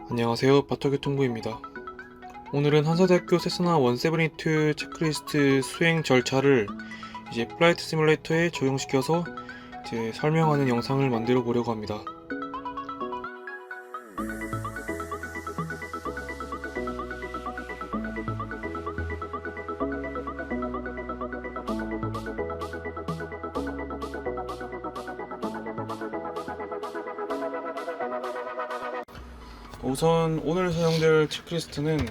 안녕하세요. 바터교통부입니다. 오늘은 한사대학교 세스나 172 체크리스트 수행 절차를 플라이트 시뮬레이터에 적용시켜서 설명하는 영상을 만들어 보려고 합니다. 우선 오늘 사용될 체크리스트는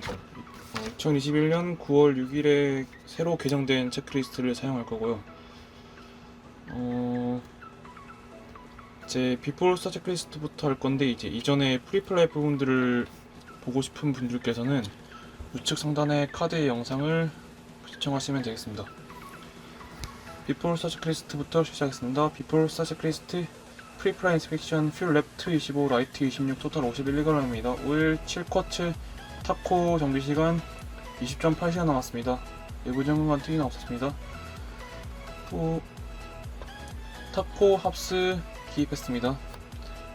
2021년 9월 6일에 새로 개정된 체크리스트를 사용할 거고요. 이제 비포 스타 체크리스트부터 할 건데, 이전에 프리플라이 부분들을 보고 싶은 분들께서는 우측 상단의 카드의 영상을 시청하시면 되겠습니다. 비포 스타 체크리스트부터 시작하겠습니다. 비포 스타 체크리스트 프리플라이 인스펙션 퓨 랩트 25, 라이트 26, 토탈 51g입니다. 오일 7쿼츠, 타코 정비시간 20.8시간 남았습니다. 외부 점검관 특이는 없었습니다. 또 타코 합스 기입했습니다.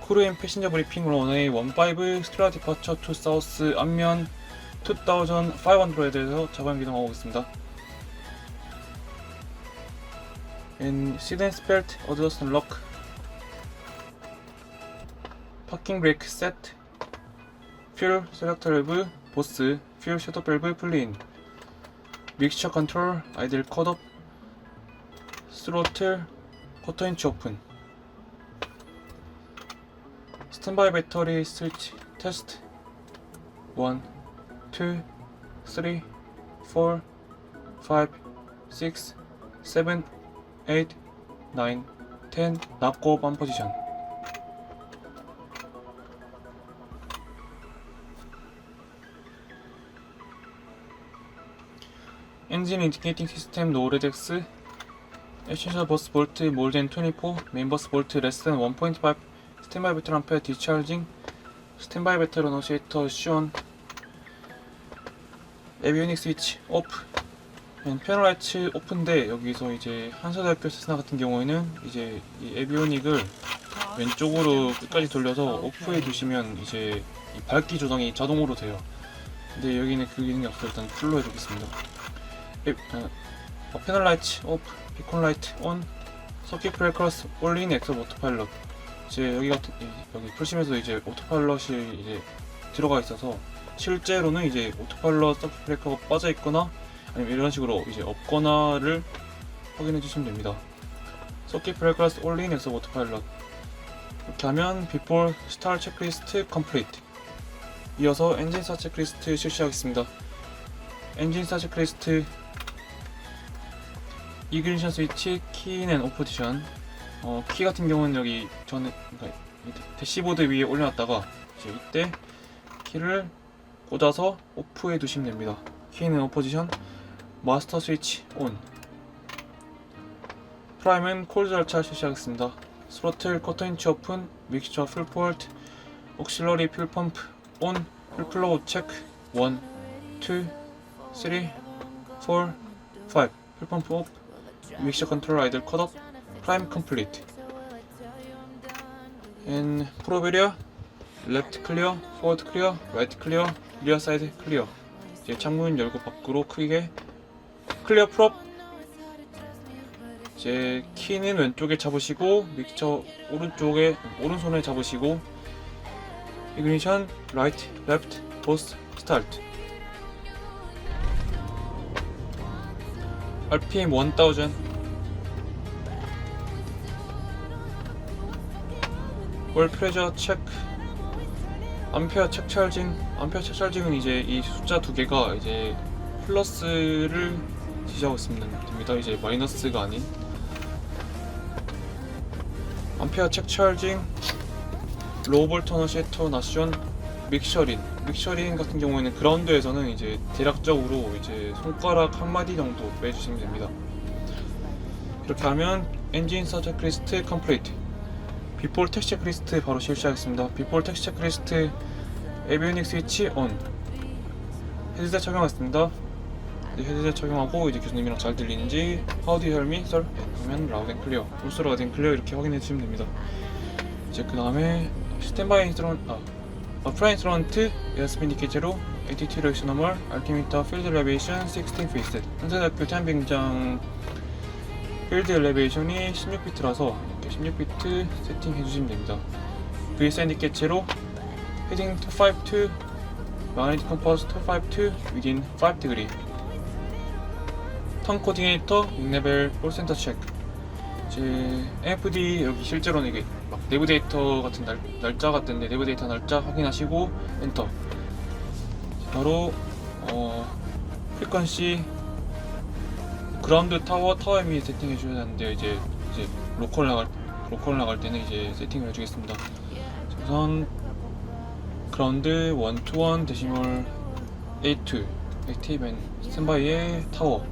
크루앤 패신저 브리핑 런웨이 15 스트라 디파처 투 사우스 앞면 2500에서 자반 기동하고 있습니다. 시덴스 벨트 어드저스트 럭 파킹 브레이크 세트 퓨얼 셀렉터 밸브 보스 퓨얼 셔터 밸브 플린 믹스처 컨트롤 아이들 컷업 스로틀 쿼터 인치 오픈 스탠바이 배터리 스위치 테스트 1 2 3 4 5 6 7 8 9 10 납고 반 포지션 엔진 인디케이팅 시스템 노레덱스 에센셜 버스 볼트 more than 24 메인 버스 볼트 less than 1.5 스탠바이 배터리 암페어 디차징 스탠바이 배터리 어노시에이터 시온 에비오닉 스위치 오프 패널 라이트 오픈인데, 여기서 한사대학교 세스나 같은 경우에는 이 에비오닉을 왼쪽으로 끝까지 돌려서 오프해 두시면 이 밝기 조정이 자동으로 돼요. 근데 여기는 그 기능이 없어서 일단 풀로 해두겠습니다. 패널 라이트 오프, 비콘 라이트 온, 서킷 브레이커스 올린 엑소 오토파일럿. 여기 풀심에서 오토파일럿이 들어가 있어서 실제로는 오토파일럿 서킷 브레이커가 빠져 있거나 아니면 이런 식으로 없거나를 확인해 주시면 됩니다. 서킷 브레이커스 올린 엑소 오토파일럿. 이렇게 하면 비포 스타 체크리스트 컴플리트. 이어서 엔진 스타 체크리스트 실시하겠습니다. 엔진 스타 체크리스트 이그니션 스위치 키인 앤 오프 포지션. 키 같은 경우는 여기 전에 대시보드 위에 올려놨다가 이때 키를 꽂아서 오프해 두시면 됩니다. 키인 앤 오프 포지션. 마스터 스위치 온. 프라임 앤 콜드 절차 실시하겠습니다. 스로틀 쿼터 인치 오픈, 믹스처 풀 폴트, 옥실러리 퓨 펌프 온, 풀 플로우 체크 1 2 3 4 5 풀 펌프 오프, 믹스처 컨트롤 아이들 컷업, 프라임 컴플리트. 앤 프로베리아 레프트 클리어, 포워드 클리어, 라이트 클리어, 리어 사이드 클리어. 창문 열고 밖으로 크게 클리어 프롭. 키는 왼쪽에 잡으시고 믹스처 오른손에 잡으시고 이그니션 라이트, 레프트, 보스, 스타트. RPM 1000. 월 프레저 체크. 암페어 책 찰징. 암페어 책 찰징은 이 숫자 두 개가 플러스를 지시하고 있으면 됩니다. 마이너스가 아닌. 암페어 책 찰징. 로우 볼트 어노시에이터 나션 믹셔린 같은 경우에는 그라운드에서는 대략적으로 손가락 한 마디 정도 빼주시면 됩니다. 이렇게 하면 엔진 스타 체크리스트 컴플리트. 비폴 텍스 체크리스트 바로 실시하겠습니다. 비폴 텍스 체크리스트 에비오닉 스위치 온. 헤드셋 착용하겠습니다. 헤드셋 착용하고 교수님이랑 잘 들리는지 How do you hear me, sir? 하면 loud and clear, also loud and clear 이렇게 확인해 주시면 됩니다. 그 다음에 스탠바이 인스트루먼트 프라임 프론트 에어스핀 디케제로 ATT 레이션 너멀 알티미터 필드 엘리베이션 16 피트. 현세대학교 태안비행장 필드 엘리베이션이 16피트라서 이렇게 16피트 세팅해 주시면 됩니다. VSN 디케체로 헤딩 252 magnetic compass 252 within 5 degree. 턴 코디네이터 6레벨 볼 센터 체크. 이제 NFD 여기 실제로는 이게 막 내부 데이터 같은 날짜 같은데 내부 데이터 날짜 확인하시고 엔터. 바로 프리퀀시 그라운드 타워 ME 세팅해 주셔야 하는데요. 이제 로컬 나갈 때는 이제 세팅을 해주겠습니다. 우선 그라운드 121 데시멀 82 액티브 앤 스탠바이의 타워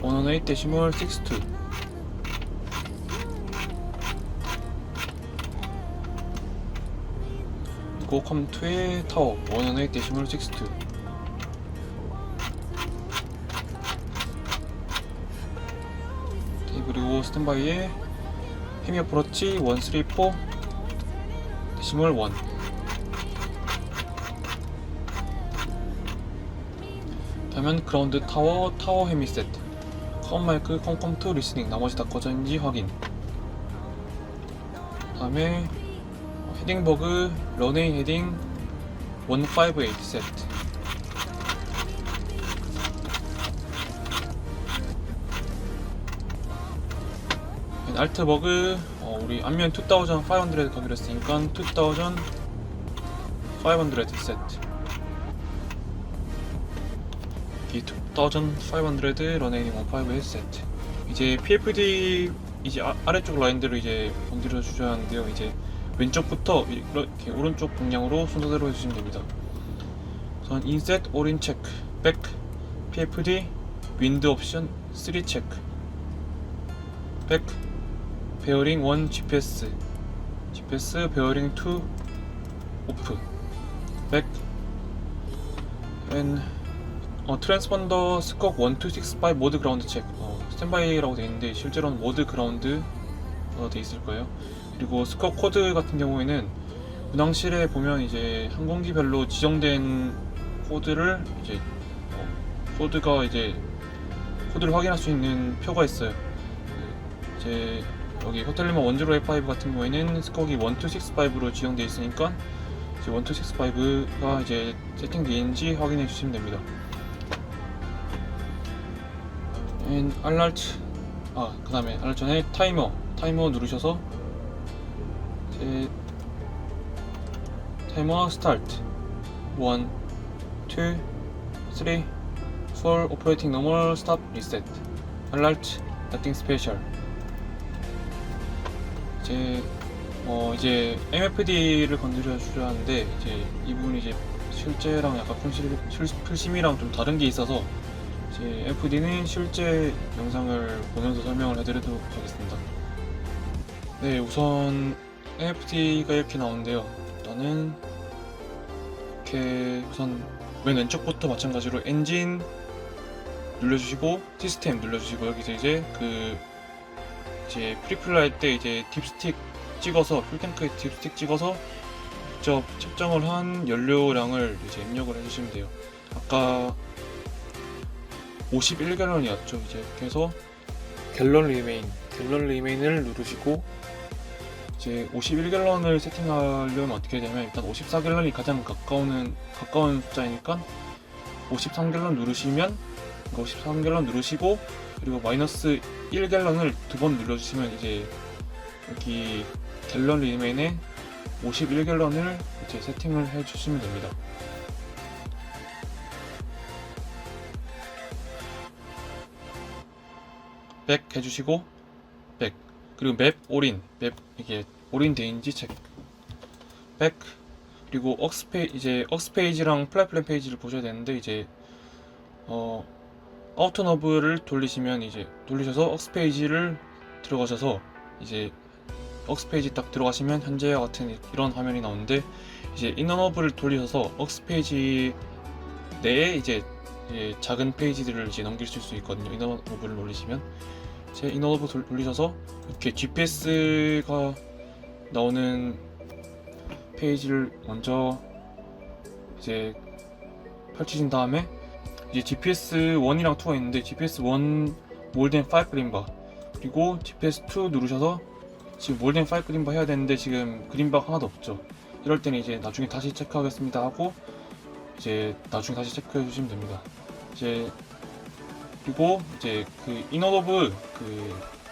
118 데시멀 62 그리고 컴2의 타워 118 데시멀 62 그리고 스탠바이의 헤미 어프로치 134 데시멀 1 다음은 그라운드 타워 헤미 세트 컴 마이크 컴컴2 리스닝 나머지 다 꺼져있는지 확인. 다음에 헤딩 버그 런웨이 헤딩 158 세트 알트 버그 우리 앞면 2500 가기로 했으니까 2500 세트 이 2500 런웨이 158 세트. 이제 PFD 이제 아래쪽 라인대로 이제 건드려 주셔야 하는데요. 이제 왼쪽부터 이렇게 오른쪽 방향으로 순서대로 해주시면 됩니다. 우선 인셋 올인 체크 백 PFD 윈드 옵션 3 체크 백 베어링 1 GPS 베어링 2 오프 백 앤 트랜스펀더 스컥 1265 모드 그라운드 체크 스탠바이라고 되어 있는데 실제로는 모드 그라운드가 되어 있을 거예요. 그리고 스컥 코드 같은 경우에는 운항실에 보면 이제 항공기별로 지정된 코드를 이제 코드를 확인할 수 있는 표가 있어요. 이제 여기 호텔리머 1085 같은 경우에는 스컥이 1265로 지정되어 있으니까 이제 1265가 이제 세팅되어 있는지 확인해 주시면 됩니다. 알라트 그 다음에 알라트 전에 타이머 누르셔서 타이머 스타트 1, 2, 3, 4 오퍼레이팅 노멀 스탑 리셋 알라트 nothing special. 이제 MFD를 건드려 주셔야 하는데 이제 이 부분이 이제 실제랑 약간 풀심이랑 좀 다른 게 있어서 이제 FD는 실제 영상을 보면서 설명을 해드리도록 하겠습니다. 네, 우선 NFT가 이렇게 나오는데요. 일단은 이렇게 우선 맨 왼쪽부터 마찬가지로 엔진 눌러주시고 시스템 눌러주시고 여기서 이제 프리플라이 할 때 이제 딥스틱 찍어서 풀탱크에 딥스틱 찍어서 직접 측정을 한 연료량을 이제 입력을 해주시면 돼요. 아까 51갤런이었죠. 이제 이렇게 해서 갤런 리메인을 누르시고 이제 51갤런을 세팅하려면 어떻게 되냐면 일단 54갤런이 가장 가까운 숫자이니까 53갤런 누르시면 53갤런 누르시고 그리고 마이너스 1갤런을 두 번 눌러주시면 이제 여기 갤런 리메인에 51갤런을 이제 세팅을 해주시면 됩니다. 백 해주시고 백 그리고 맵 올인 이게 올인 되는지 체크 백 그리고 억스 페이지랑 플랫 페이지를 보셔야 되는데 이제 아우터 너브를 돌리셔서 억스 페이지를 들어가셔서 이제 억스 페이지 딱 들어가시면 현재와 같은 이런 화면이 나오는데 이제 이너 너브를 돌리셔서 억스 페이지 내에 이제 작은 페이지들을 이제 넘기실 수 있거든요. 이너 너브를 돌리시면 제 이너 너브 돌리셔서 이렇게 GPS가 나오는 페이지를 먼저 이제 펼치신 다음에 이제 GPS 1이랑 2가 있는데 GPS 1 more than 5 그린바 그리고 GPS 2 누르셔서 지금 more than 5 그린바 해야 되는데 지금 그린바가 하나도 없죠. 이럴 때는 이제 나중에 다시 체크하겠습니다 하고 이제 나중에 다시 체크해 주시면 됩니다. 이제 그리고 이제 그 이너로브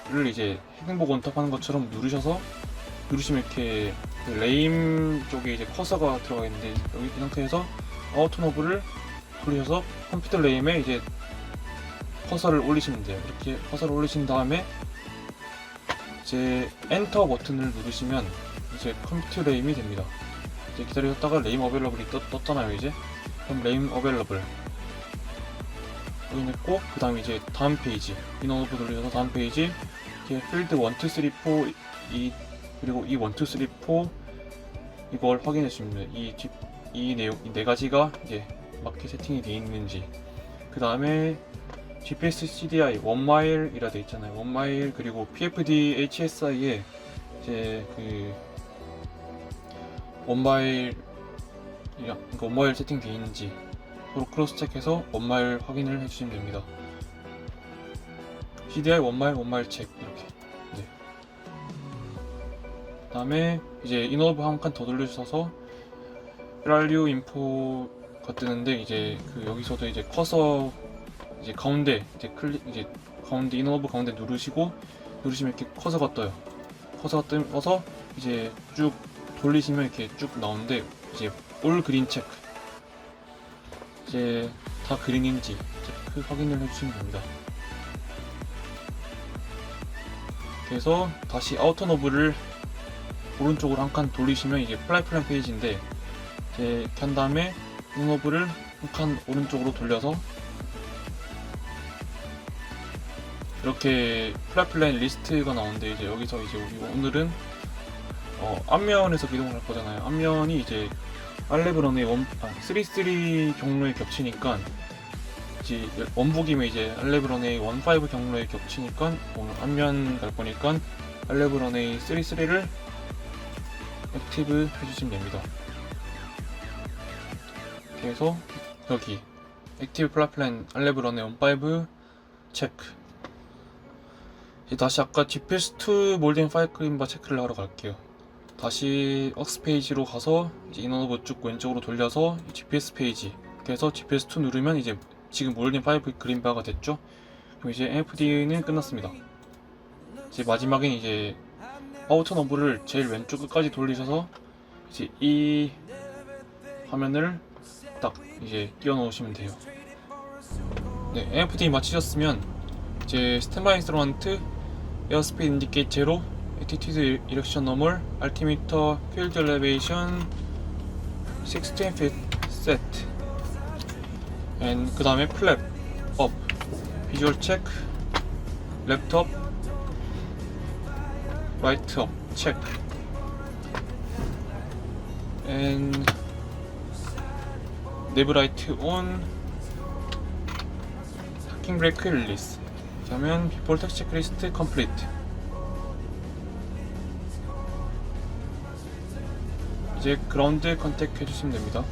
그를 이제 행복 원탑하는 것처럼 누르시면 이렇게 그 레임 쪽에 이제 커서가 들어가 있는데 여기 이 상태에서 아우터 노브를 돌리셔서 컴퓨터 레임에 이제 커서를 올리시면 돼요. 이렇게 커서를 올리신 다음에 이제 엔터 버튼을 누르시면 이제 컴퓨터 레임이 됩니다. 이제 기다리셨다가 레임 어베일러블이 떴잖아요. 이제 그럼 레임 어베일러블 확인했고 그 다음에 이제 다음 페이지 이너노브 돌리셔서 다음 페이지 이렇게 필드 1, 2, 3, 4 그리고 이 1, 2, 3, 4 이걸 확인해 주시면 돼요. 이 내용 이 네 가지가 이제 맞게 세팅이 되어 있는지. 그 다음에 GPS CDI 1마일이라 되어 있잖아요. 1마일 그리고 PFD HSI에 이제 그 1마일 그러니까 1마일 세팅 되어 있는지 서로 크로스 체크해서 1마일 확인을 해주시면 됩니다. CDI 1마일 체크 이렇게. 네. 그 다음에 이제 이너브 한 칸 더 돌려주셔서 RU 인포가 뜨는데 이제 그 여기서도 이제 커서 이제 가운데 이제 가운데 이너브 가운데 누르시면 이렇게 커서가 떠요. 커서가 떠서 이제 쭉 돌리시면 이렇게 쭉 나오는데 이제 올 그린 체크 이제 다 그린인지 체크 확인을 해주시면 됩니다. 그래서 다시 아우터 노브를 오른쪽으로 한 칸 돌리시면 이게 플라이 플랜 페이지인데 이제 이렇게 한 다음에 이 노브를 한 칸 오른쪽으로 돌려서 이렇게 플라이 플랜 리스트가 나오는데 이제 여기서 이제 우리 오늘은 앞면에서 기동을 할 거잖아요. 앞면이 이제 알레브런의 3-3 경로에 겹치니까 이제 원북이면 이제 알레브런의 1-5 경로에 겹치니까 오늘 앞면 갈 거니까 알레브런의 3-3를 액티브 해주시면 됩니다. 그래서 여기 액티브 플랫플랜 알레브런의 1-5 체크. 이제 다시 아까 GPS2 몰딩 파일 그린바 체크를 하러 갈게요. 다시 웍스 페이지로 가서 이제 이너노브 쭉 왼쪽으로 돌려서 GPS 페이지. 그래서 GPS2 누르면 이제 지금 몰딩 파일 그린바가 됐죠. 그럼 이제 NFD는 끝났습니다. 이제 마지막엔 이제 아우터 노브를 제일 왼쪽 끝까지 돌리셔서 이제 이 화면을 딱 이제 끼워 넣으시면 돼요. 네, NFD 마치셨으면 이제 스탠바이 인스트루먼트 에어스피드 인디케이트 제로 Attitude Direction Normal Altimeter Field Elevation 16 feet set and 그 다음에 Flap Up Visual Check Left Up Right Up Check and Nav Right On Parking Brake Release 그러면 Before Taxi Checklist Complete. 이제 그라운드 컨택 해주시면 됩니다.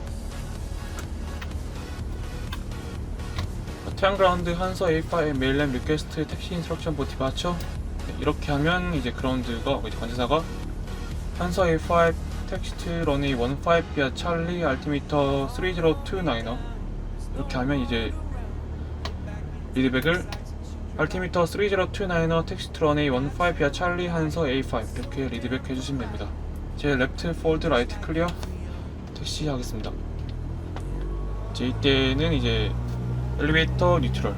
태양 그라운드 한서 A5 메일램 리퀘스트 택시 인스트럭션 포 디바처. 이렇게 하면 이제 그라운드가 이제 관제사가 한서 A5 텍스트 러니 15 비아 찰리 알티미터 3029나이너 이렇게 하면 이제 리드백을 알티미터 3029나이너 텍스트 러니 15 비아 찰리 한서 A5 이렇게 리드백 해주시면 됩니다. 제 레프트 폴드 라이트 클리어 택시 하겠습니다. 이제 이때는 이제 엘리베이터 뉴트럴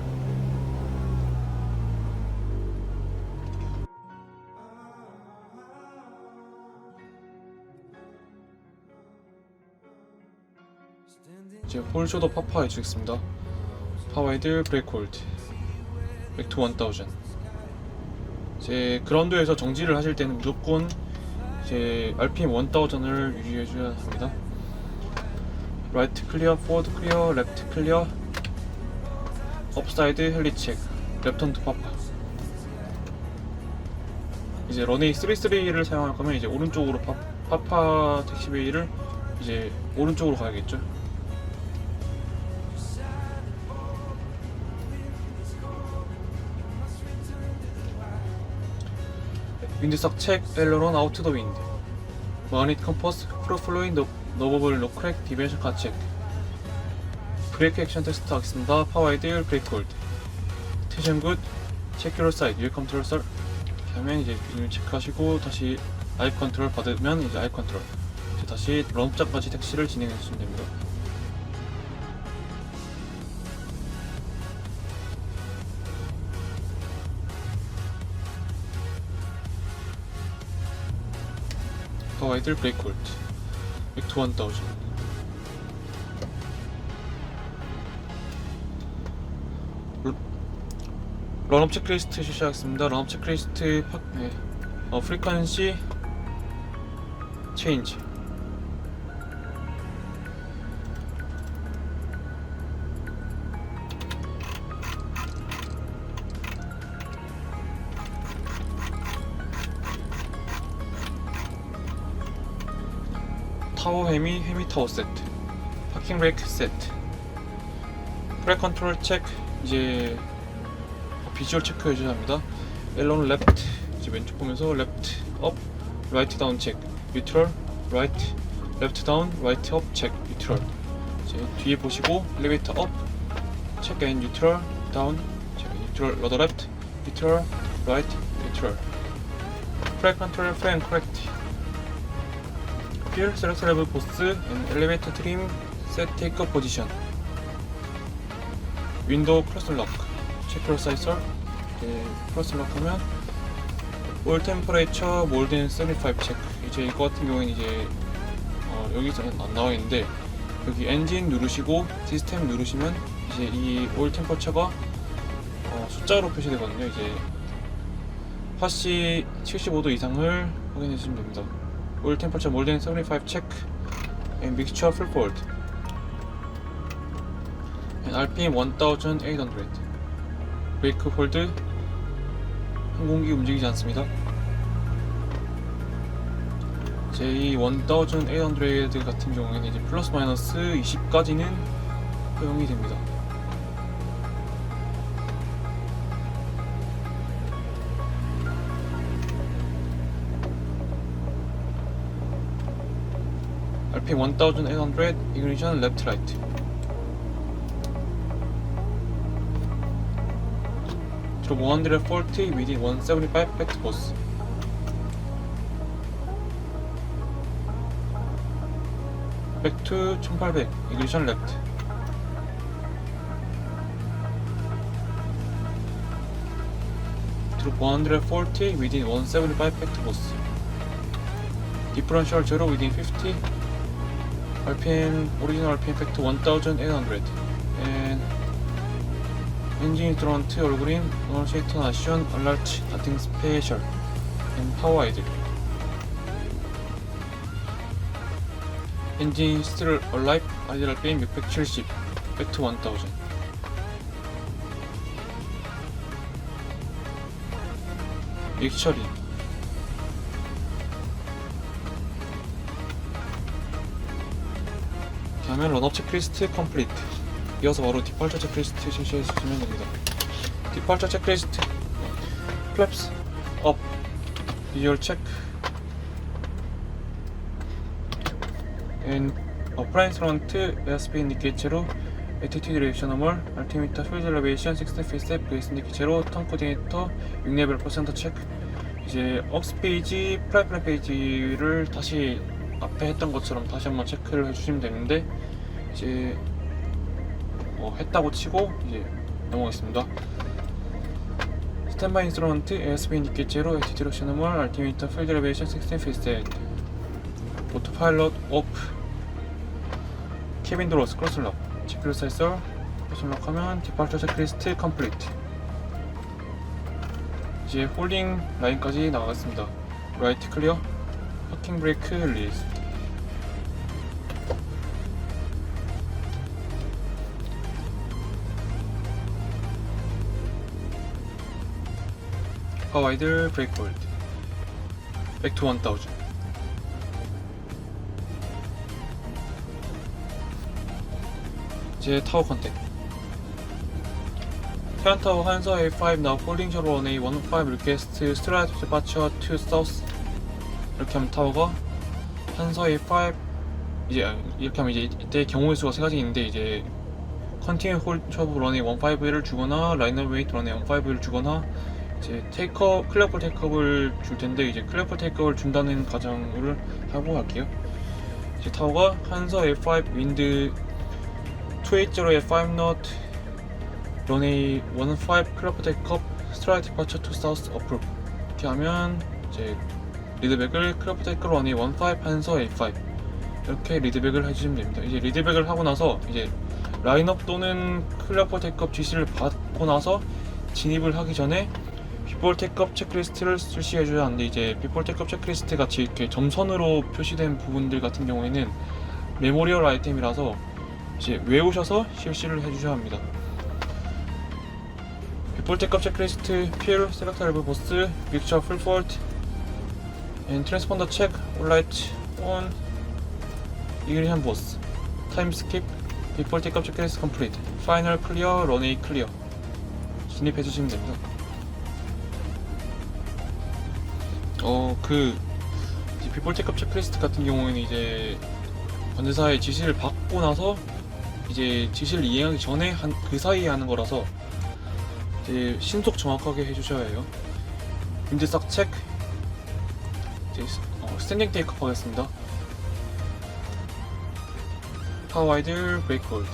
이제 홀쇼더 파파 해주겠습니다. 파와이드 브레이크 홀드 백투 1000. 이제 그라운드에서 정지를 하실 때는 무조건 이제 RPM 1000을 유지해줘야 합니다. 라이트 클리어, 포워드 클리어, 레프트 클리어, 업사이드 헬리 체크, 랩턴 투 파파. 이제 런웨이 33를 사용할 거면 이제 오른쪽으로 파파 택시베이를 이제 오른쪽으로 가야겠죠. 윈드석 책 엘러론 아우트 더 윈드 마그닛 컴퍼스 프로 플로잉 너버블 노크랙 디벤션 카 체크 브레이크 액션 테스트 하겠습니다. 파워 아이딜 브레이크 홀드 텐션 굿 체크 유어 사이드 윌 컨트롤 썰 하면 이제 체크하시고 다시 아이 컨트롤 받으면 이제 아이 컨트롤 이제 다시 런업장까지 택시를 진행해 주시면 됩니다. 파워 아이딜 브레이크 홀드 백투 1000 런업 체크리스트 실시하겠습니다. 런업 체크리스트 프리퀀시 체인지 타워 헤미 타워 세트 파킹 브레이크 세트 프레 컨트롤 체크 이제 비주얼 체크 해줘야 합니다. 엘론 레프트 이제 왼쪽 보면서 레프트 업 라이트 다운 체크 뉴트럴 라이트 레프트 다운 라이트 업 체크 뉴트럴 이제 뒤에 보시고 엘리베이터 업 체크 앤 뉴트럴 다운 체크 뉴트럴 러더 레프트 뉴트럴 라이트 뉴트럴 프레 컨트롤 프레임 코렉트 Here select level post and elevator trim set take up position 윈도우 크로스 럭 체크 사이설 크로스 럭 하면 올 템퍼레이처 몰든 75 체크 이제 이거 같은 경우에는 이제 여기서는 안 나와 있는데 여기 엔진 누르시고 시스템 누르시면 이제 이 올 템퍼처가 숫자로 표시되거든요. 이제 팟시 75도 이상을 확인해 주시면 됩니다. 올 템퍼처 몰든 75 체크 and mixture full fold and RPM 1800 브레이크 홀드 항공기 움직이지 않습니다. 이제 이 1800 같은 경우에는 이제 플러스 마이너스 20까지는 허용이 됩니다. RPM 1800 ignition left right drop 140 within 175 back to course back to 1800 ignition left drop 140 within 175 back to course differential 0 within 50 RPM original RPM back to 1800 and engine front all green no shakedown action alert nothing special and power idle engine still alive idle RPM 670 back to 1000 믹처리 다음엔 런업 체크리스트 컴플리트 이어서 바로 디팔처 체크리스트 실시해 주시면 됩니다. 디팔처 체크리스트 플랩스 업 비주얼 체크 앤 어프라인스 프론트 에어스페이스 인디케이터로 에티튜드 리액션 노멀 알티미터 퓨즈 엘리베이션 60 피스텝 베이스 인디케이터로 턴 코디네이터 6레벨 퍼센트 체크 이제 업스페이지 프라이팬 페이지를 다시 앞에 했던 것처럼 다시 한번 체크를 해주시면 되는데 이제 했다고 치고 이제 넘어가겠습니다. 스탠바이 인스트루먼트 ASP 인디케이터로 에티튜드 리액션 노멀 알티미터 퓨즈 엘리베이션 60 피스텝 오토파일럿 오프 케빈 드로스 크로스럭 체크리스트 사이설 크로스럭 하면 디팔처 체크리스트 컴플리트 이제 홀딩 라인까지 나가겠습니다. 라이트 클리어 파킹 브레이크 릴리즈 파워 아이들 브레이크 홀드 백투 1000 이제 타워 컨택. 태안 타워 한서 A5 now holding shore on A15 request straight departure to south. 이렇게 하면 타워가 한서 A5 이제 이렇게 하면 이제 이때 경우의 수가 세 가지 있는데 이제 continue hold shore on A15를 주거나 라이너 웨이트 on A15를 주거나 이제 테이크업 클리어풀 테이크업을 줄 텐데 이제 클리어풀 테이크업을 준다는 가정을 하고 갈게요. 이제 타워가 한서 A5 윈드 280에 5 knot runway 15 클리어풀 테이크업 straight departure to south approve. 이렇게 하면 이제 리드백을 클리어풀 테이크업 runway 15 한서 A5 이렇게 리드백을 해주시면 됩니다. 이제 리드백을 하고 나서 이제 라인업 또는 클리어풀 테이크업 지시를 받고 나서 진입을 하기 전에 비폴 테이크업 체크리스트를 실시해줘야 하는데 이제 비폴 테이크업 체크리스트 같이 이렇게 점선으로 표시된 부분들 같은 경우에는 메모리얼 아이템이라서 이제 외우셔서 실시를 해주셔야 합니다. 비폴 테이크업 체크리스트 fuel, select elbow boss, mixture full fault, and transponder check, all light on, ignition boss, time skip, 비폴 테이크업 체크리스트 complete, final clear, runway clear 진입해주시면 됩니다. 비폴 테이크업 체크리스트 같은 경우에는 이제 관제사의 지시를 받고 나서 이제 지시를 이행하기 전에 그 사이에 하는 거라서 이제 신속 정확하게 해주셔야 해요. 윈드삭 체크. 이제 스탠딩 테이크업 하겠습니다. 파워 와이드 브레이크 홀드.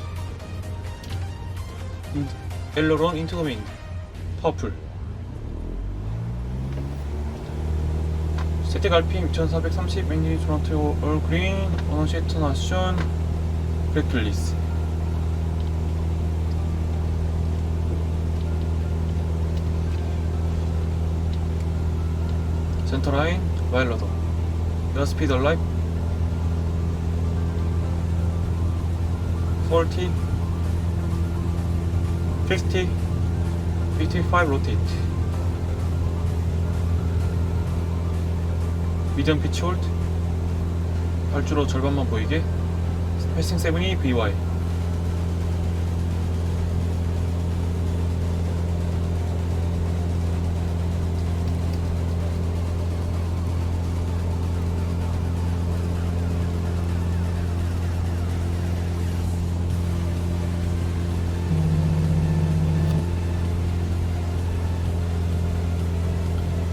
엘러런 인투 더 윈드. 파워풀. 스태틱 RPM 2430, 엔진 토론토 올 그린, 원원시 터나션, 브레이크 릴리스. 센터라인, 와일러더. 에어 스피드 얼라이브. 40, 50, 55 로테이트. 미디엄 피치 홀드. 발주로 절반만 보이게. 패싱 7이 VY.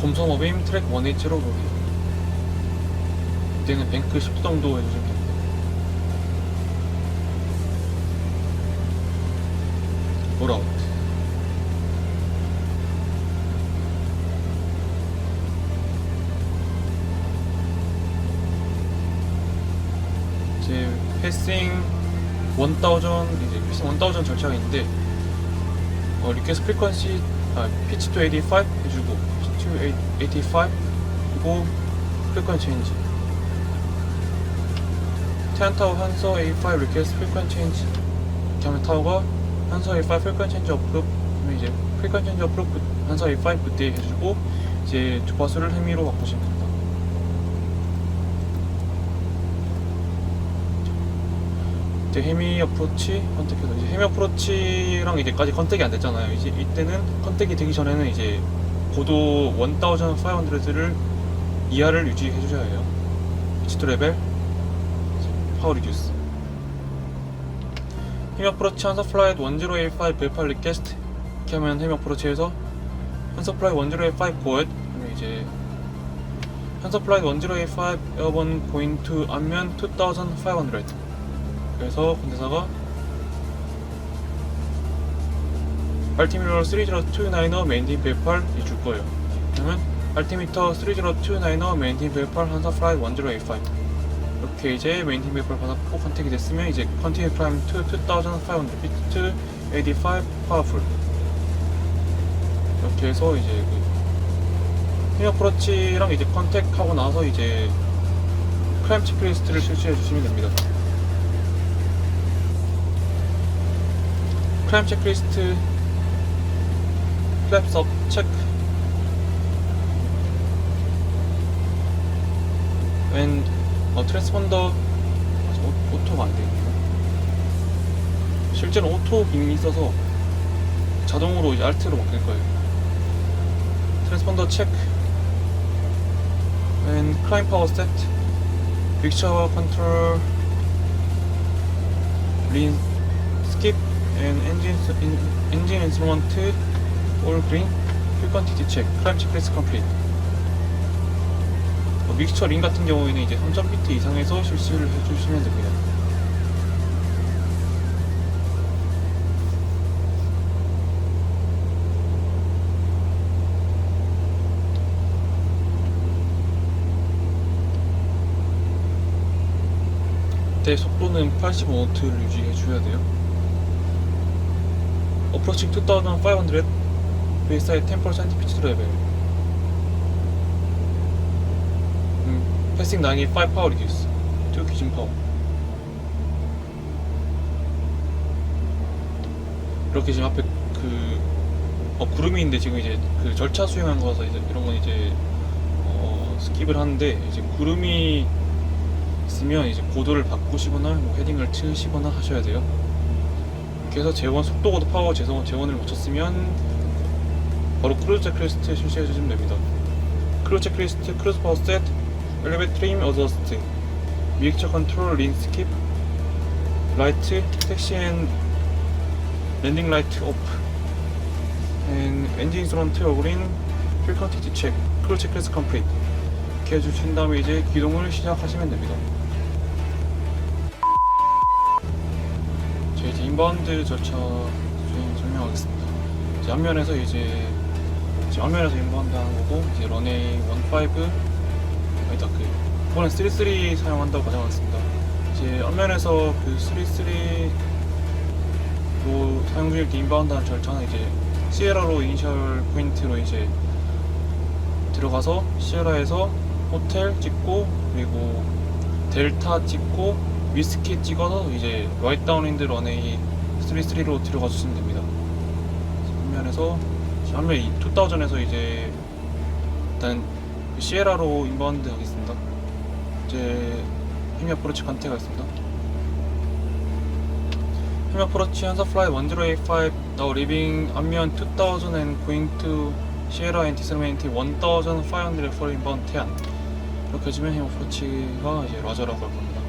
검성 어빔 트랙 180 로기. 이때는 뱅크 10도 정도 해주시면 됩니다. 볼아웃. 이제 패싱 1000 이제 패싱 1000 절차가 있는데 리퀘스트 프리퀀시 피치 투 85 해주고 피치 투 85 그리고 프리퀀시 체인지. 태안 타워 한서 A5 리퀘스트 프리퀀시 체인지. 이렇게 하면 타워가 한서 A5 프리퀀시 체인지 어프로브 그러면 이제 프리퀀시 체인지 어프로브 한서 A5 그때 해주고 이제 주파수를 해미로 바꾸시면 됩니다. 이제 해미 어프로치 컨택해서 이제 해미 어프로치랑 이제까지 컨택이 안 됐잖아요. 이제 이때는 컨택이 되기 전에는 이제 고도 1500를 이하를 유지해 주셔야 해요. 피치2 레벨, 파워 리듀스. 해미 어프로치 한서 플라이트 1085 벨팔 리퀘스트. 이렇게 하면 해미 어프로치에서 한서 플라이트 1085 고엣 그러면 이제 한서 플라이트 1085 에어본 고잉 투 안면 2500. 그래서 관제사가 알티미터 3029너 메인팀 108 줄 거예요. 그러면 알티미터 3029너 메인팀 108 한사 플라이트 1085 이렇게 이제 메인팀 108 받았고 컨택이 됐으면 이제 컨티뉴 클라임 to 2500 피트 85 파워풀 이렇게 해서 이제 그 해미 어프로치랑 이제 컨택하고 나서 이제 클라임 체크리스트를 실시해 주시면 됩니다. 클라임 체크리스트 플랩섭 체크 웬 트랜스펀더 오토가 안되겠네요. 실제로 오토 기능이 있어서 자동으로 이제 알트로 바뀔 거예요. 트랜스펀더 체크 and climb power set, mixture control, lean skip and engine instrument all green, fuel quantity check, climb checklist complete. 믹스처 링 같은 경우에는 이제 3,000비트 이상에서 실시를 해주시면 됩니다. 이때 속도는 85N를 유지해 줘야 돼요. Approaching 2500 bayside 10% pitch level. Passing 95 power reduce to 기준 파워. 이렇게 지금 앞에 구름이 있는데 지금 이제 그 절차 수행한 거라서 이제 이런 건 이제 스킵을 하는데, 이제 구름이 있으면 이제 고도를 바꾸시거나 뭐 헤딩을 트시거나 하셔야 돼요. 그래서 제원 속도 고도 파워 제원을 마쳤으면 바로 크루즈 체크리스트 실시해 주시면 됩니다. 크루즈 체크리스트, 크루즈 파워 셋, 엘리베이터 트림 어저스트, 미엑처 컨트롤, 린 스킵, 라이트, 택시 앤 랜딩 라이트 오프, 앤 엔진 인스트루먼트 어그린, 퓨얼 퀀티티 체크, 크루즈 체크리스트 컴플리트. 이렇게 해주신 다음에 이제 기동을 시작하시면 됩니다. 이제 인바운드 절차 수행 설명하겠습니다. 이제 앞면에서 앞면에서 인바운드 하는 거고, 이제 런웨이 15 아니다, 이번엔 33 사용한다고 가정하겠습니다. 이제 앞면에서 33로 사용 중일 때 인바운드 하는 절차는 이제 시에라로 이니셜 포인트로 이제 들어가서 시에라에서 호텔 찍고, 그리고 델타 찍고, 위스키 찍어서 이제 라이트 다운윈드 런웨이 33로 들어가 주시면 됩니다. 앞면 2000에서 이제 일단 시에라로 인바운드 하겠습니다. 이제 헤미 어프로치 컨택 하겠습니다. 헤미 어프로치 한사 플라이 1085 now leaving 앞면 2000 and going to 시에라 and 디스르멘티 1500 for inbound 10. 이렇게 해주면 헤미 어프로치가 이제 라저라고 할 겁니다.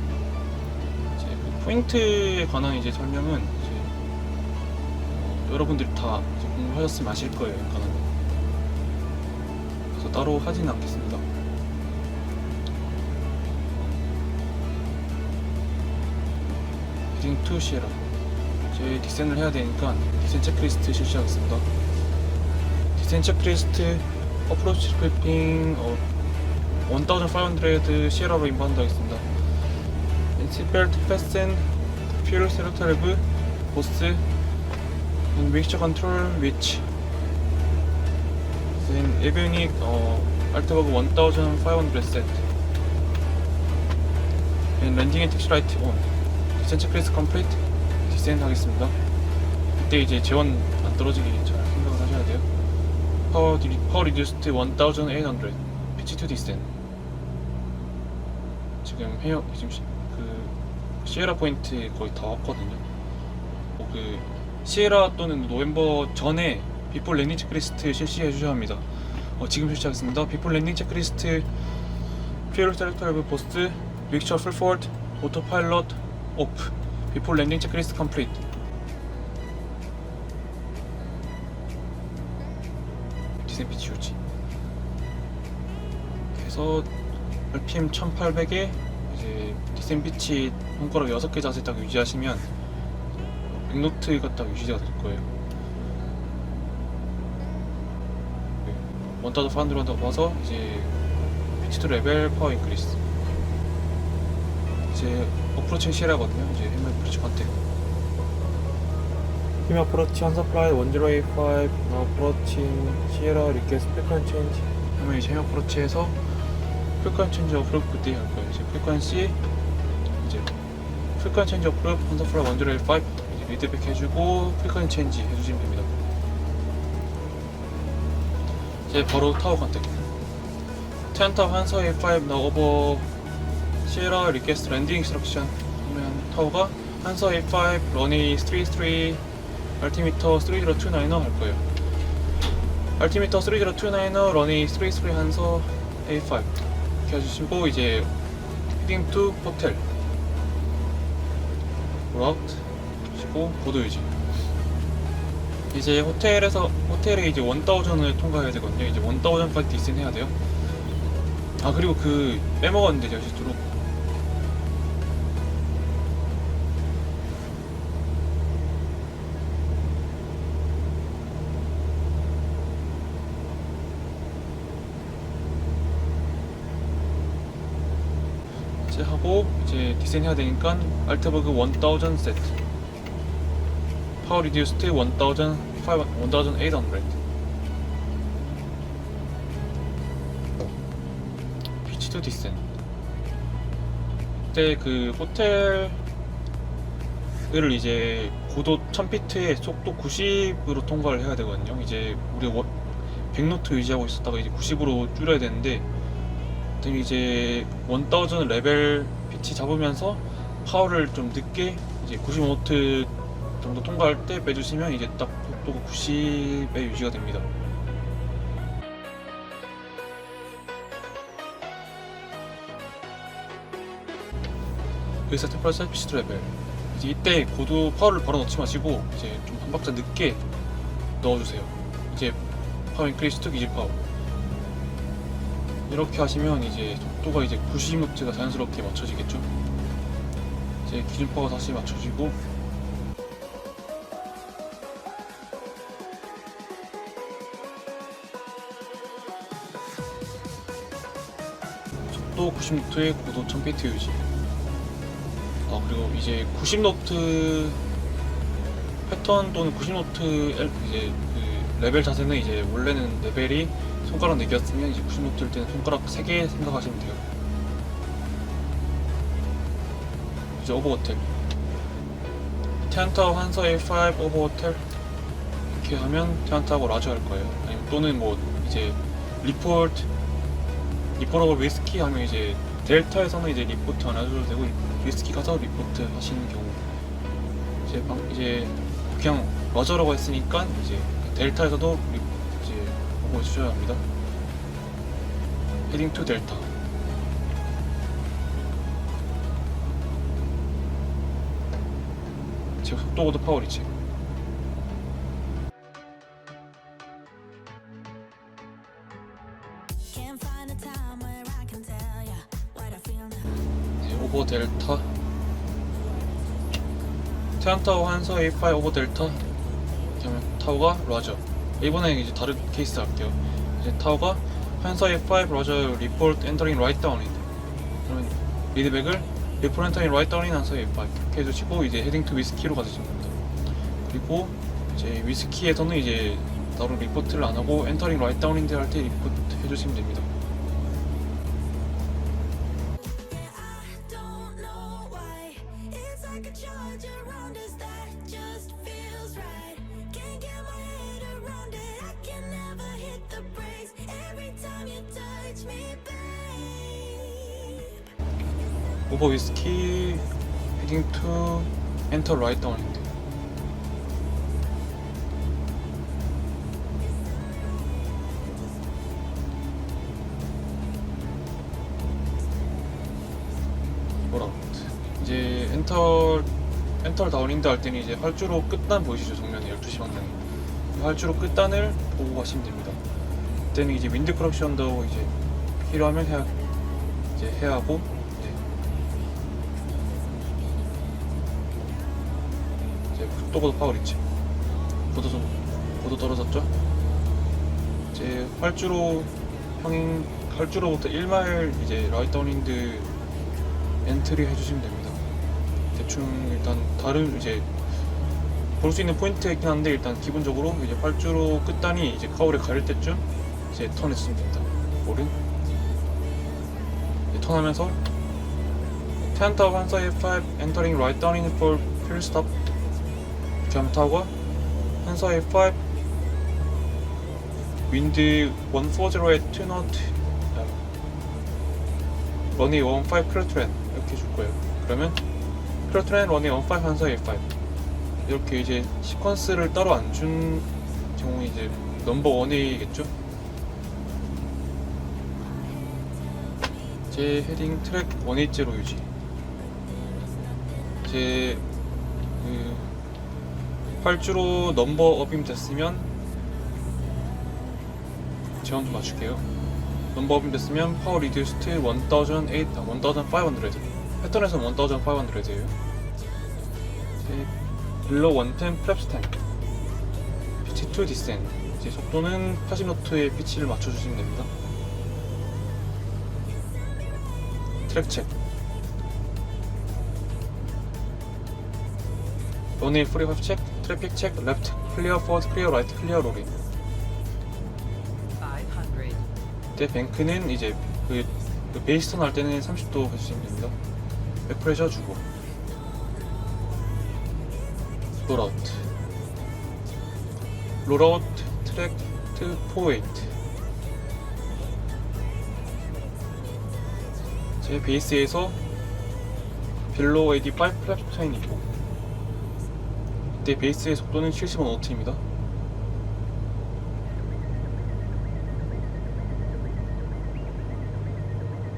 이제 그 포인트에 관한 이제 설명은 이제 여러분들이 다 이제 공부하셨으면 아실 거예요. 간단하게. 그래서 따로 하진 않겠습니다. 헤딩 투 시에라. 이제 디센을 해야 되니까 디센 체크리스트 실시하겠습니다. 디센 체크리스트 어프로치 스크립팅 1500 시에라로 인바운드 하겠습니다. 시트벨트 패슨 퓨얼 셀렉터 레브 보스 and mixture control which then avionic altitude 1500 set and landing and taxi light on. descent checklist complete. descent 하겠습니다. 이때 이제 제원 안 떨어지게 잘 생각을 하셔야 돼요. power reduced 1800 pitch to descent. 지금 시에라 포인트 거의 다 왔거든요. 시에라 또는 노벰버 전에 비폴 랜딩 체크리스트 실시해 주셔야 합니다. 지금 실시하겠습니다. 비폴 랜딩 체크리스트 퓨얼 셀렉터 레브 보스 믹처 풀 포워드 오토파일럿 오프 비폴 랜딩 체크리스트 컴플리트. 디센 피치 유지. 그래서 RPM 1800에 이제 디센 피치 손가락 6개 자세 딱 유지하시면 100노트가 딱 유지가 될 거예요. 원따도 파운드로 와서 이제 피치도 레벨 파워 인크리스. 이제 어프로칭 시에라거든요. 이제 헤미 어프로치 컨택. 헤미 어프로치 한서플라이 1085 now 어프로칭 시에라 리퀘스트 프리퀀시 체인지. 하면 이제 헤미 어프로치에서 프리퀀시 체인지 어프로브 그때 할 거예요. 이제 프리퀀시 체인지 어프로브 한서플라이 1085 리드백 해주고 프리퀀시 체인지 해주시면 됩니다. 이제 바로 타워 컨택. 텐타워 한서 A5 now over 시에라 리퀘스트 랜딩 인스트럭션 하면 타워가 한서 A5 러니 33 알티미터 3029ר 할 거예요. 알티미터 3029 er 러니 33 한서 A5 이렇게 해주시고 이제 헤딩 투 호텔 롤아웃 하시고 보드 유지. 이제 호텔에 이제 1000을 통과해야 되거든요. 이제 1000까지 디센 해야 돼요. 아 그리고 그 빼먹었는데 제가 실수로 이제 하고 이제 디센 해야 되니까 알트버그 1000 세트 파워 리듀스트 1800 피치 투 디센. 그때 그 호텔을 이제 고도 1000피트에 속도 90으로 통과를 해야 되거든요. 이제 우리 100노트 유지하고 있었다가 이제 90으로 줄여야 되는데 이제 1000 레벨 피치 잡으면서 파워를 좀 늦게 이제 95노트 정도 통과할 때 빼주시면 이제 딱 속도가 90에 유지가 됩니다. 리셋 템퍼러처 피치 레벨. 이제 이때 고도 파워를 바로 넣지 마시고 이제 좀 한 박자 늦게 넣어주세요. 이제 파워 인크리스 투 기질 파워. 이렇게 하시면 이제 속도가 이제 90노트가 자연스럽게 맞춰지겠죠. 이제 기준 파워가 다시 맞춰지고 속도 90노트에 고도 1000피트 유지. 아 그리고 이제 90노트 패턴 또는 90노트 이제 그 레벨 자세는 이제 원래는 레벨이 손가락 4개였으면 이제 90노트일 때는 손가락 3개 생각하시면 돼요. 이제 오버호텔 태안타워 한서 A5 오버호텔 이렇게 하면 태안타워 라지 할 거예요. 아니면 또는 뭐 이제 리포트 오브 위스키 하면 이제 델타에서는 이제 리포트 안 해줘도 되고 위스키 가서 리포트 하시는 경우 이제 그냥 러저라고 했으니까 이제 델타에서도 이제 보고 해주셔야 합니다. 헤딩 투 델타. 제 속도고도 파워 리치. 오버 델타 태안타워 한서 A5 오버 델타 이렇게 하면 타워가 라저. 이번에 이제 다른 케이스 할게요. 이제 타워가 한서 A5 라저 리포트 엔터링 라이트 다운인데 그러면 리드백을 리포트 엔터링 라이트 다운인 한서 A5 이렇게 해주시고 이제 헤딩 투 위스키로 가주시면 됩니다. 그리고 이제 위스키에서는 이제 따로 리포트를 안 하고 엔터링 라이트 다운인데 할 때 리포트 해주시면 됩니다. 오버 위스키 헤딩 투 엔터 라이트 다운인데 뭐라 이제 엔터 다운인데 할 때는 이제 활주로 끝단 보이시죠? 정면에 12시 방향에 활주로 끝단을 보고 가시면 됩니다. 그때는 이제 윈드 크럭션도 이제 필요하면 해야 하고 속도고도 파워 리치. 고도 떨어졌죠? 이제 활주로부터 1마일 이제 라이트 다운윈드 엔트리 해주시면 됩니다. 대충 일단 다른 이제 볼 수 있는 포인트가 있긴 한데 일단 기본적으로 이제 활주로 끝단이 이제 카울에 가릴 때쯤 이제 턴 해주시면 됩니다. 볼은 턴하면서 태안타워 한서 A5 엔터링 라이트 다운윈드 볼 필 스탑 타워가 한서 A5 윈드 140에 2knot 러니 15 크루트렌 이렇게 줄 거예요. 그러면 트레트렌 러닝 on 5 한서 A5 이렇게 이제 시퀀스를 따로 안 준 경우 이제 넘버 1이겠죠. 제 헤딩 트랙 180로 유지. 제 활주로 넘버 업임 됐으면 제한 좀 맞출게요. 넘버 업임 됐으면 파워 리듀스트 1500 패턴에서는 1500이에요. 빌로 110 플랩스 타임 피치 투 디센. 이제 속도는 80노트의 피치를 맞춰주시면 됩니다. 트랙 체크 런웨이 프리 팝 체크, 트래픽 체크, 레프트 클리어, 포워드 클리어, 라이트 클리어, 로링. 500. 이때 뱅크는 이제 그 베이스턴 할 때는 30도 해주시면 됩니다. 백프레셔 주고 롤아웃 트랙 트 포웨이트. 제 베이스에서 빌로 85 플랩 타임이고 이때 베이스의 속도는 75노트입니다.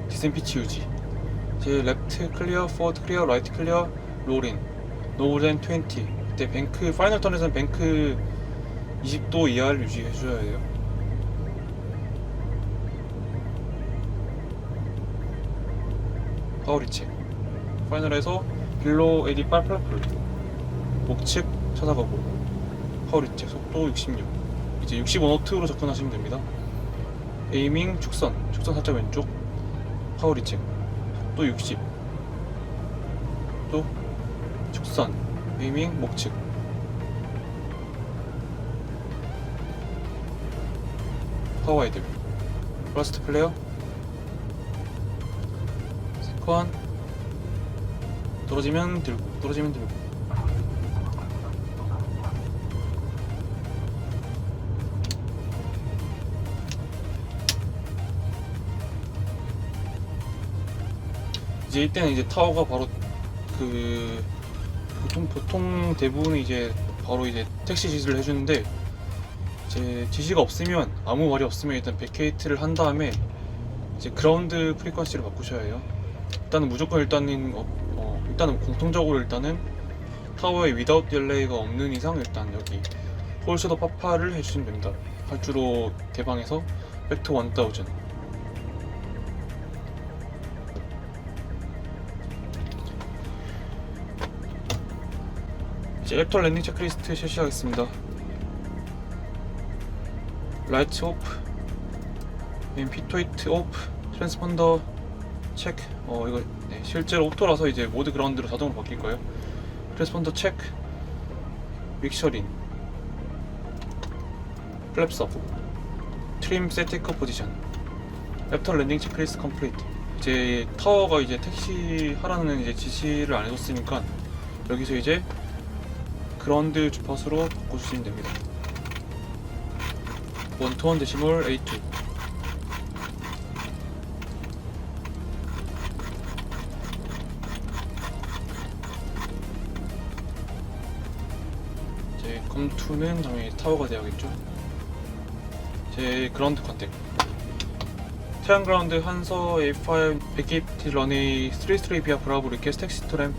디센 피치 유지. 제 레프트 클리어, 포워드 클리어, 라이트 클리어, 롤인 노젠 20. 이때 뱅크 파이널 턴에서는 뱅크 20도 이하를 유지해 줘야 돼요. 파워 리체 파이널에서 빌로 85 플랫 목측 찾아가고 파워 리체 속도 66. 이제 65노트로 접근하시면 됩니다. 에이밍 축선 살짝 왼쪽 파워 리체 속도 60. 또 축선 에이밍 목측 파워 아이들 플러스트 플레어 세컨 떨어지면 들고 이제 이때는 이제 타워가 바로 그 보통 대부분이 이제 바로 이제 택시 지시를 해주는데 이제 지시가 없으면 아무 말이 없으면 일단 베케이트를 한 다음에 이제 그라운드 프리퀀시를 바꾸셔야 해요. 일단은 무조건 일단은 공통적으로 일단은 타워에 위다웃 딜레이가 없는 이상 일단 여기 홀셔더 파파를 해주시면 됩니다. 활주로 개방해서 백투 1000. 이제 애프터 랜딩 체크리스트 실시하겠습니다. 라이트 오프, 피토이트 오프, 트랜스펀더 체크. 이거 실제로 오토라서 이제 모드 그라운드로 자동으로 바뀔 거예요. 트랜스펀더 체크, 믹셔링, 플랩서, 트림 세티커 포지션, 애프터 랜딩 체크리스트 컴플리트. 이제 타워가 이제 택시 하라는 이제 지시를 안 해줬으니까 여기서 이제 그라운드 주파수로 바꿔주시면 됩니다. 1-to-1 데시멀 A2. 이제 컴2는 당연히 타워가 돼야겠죠. 제 그라운드 컨택 태양 그라운드 한서 A5 100 런웨이 33 비아 브라보 리퀘스트 텍스트 램.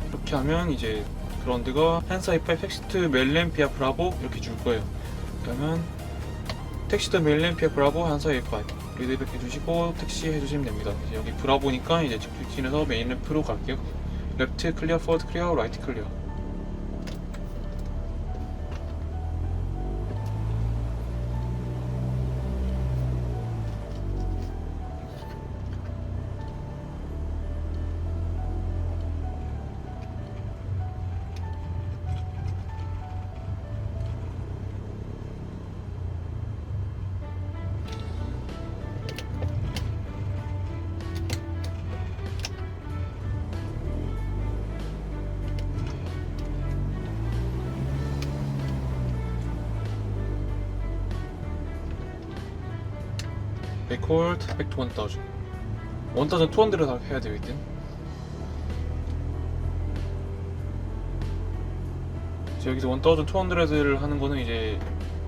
이렇게 하면 이제 그라운드가 한서 A5 텍스트 멜렘 비아 브라보 이렇게 줄 거예요. 그러면 텍스트 멜렘 비아 브라보 한서 A5 리드백 해주시고 택시 해주시면 됩니다. 이제 여기 브라보니까 이제 직진해서 메인 램프로 갈게요. 레프트 클리어, 포워드 클리어, 라이트 클리어. 백홀드 백투 1000. 1200을 해야 돼요. 이땐 이제 여기서 1200를 하는 거는 이제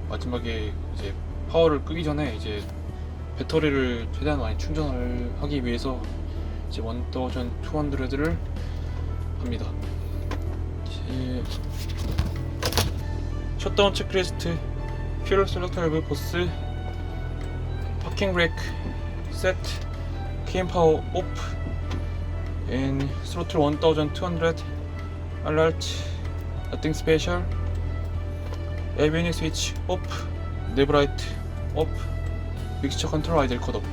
마지막에 이제 파워를 끄기 전에 이제 배터리를 최대한 많이 충전을 하기 위해서 이제 1200를 합니다. 이제 셧다운 체크리스트, 퓨얼 셀렉터블 보스, 파킹 브레이크 세트, 케인 파워 오프, and 스로틀 1200, 알라트, nothing special, 에비니 스위치 오프, 네브라이트 오프, 믹스처 컨트롤 아이들 컷업.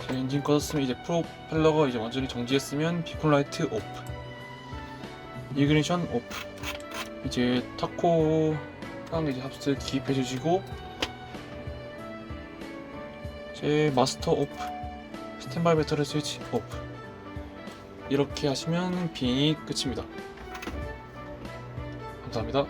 엔진 꺼졌으면 이제 프로펠러가 이제 완전히 정지했으면 비콘 라이트 오프, 이그니션 오프. 이제 타코랑 이제 합스 기입해 주시고 이제 마스터 오프, 스탠바이 배터리 스위치 오프. 이렇게 하시면 비행이 끝입니다. 감사합니다.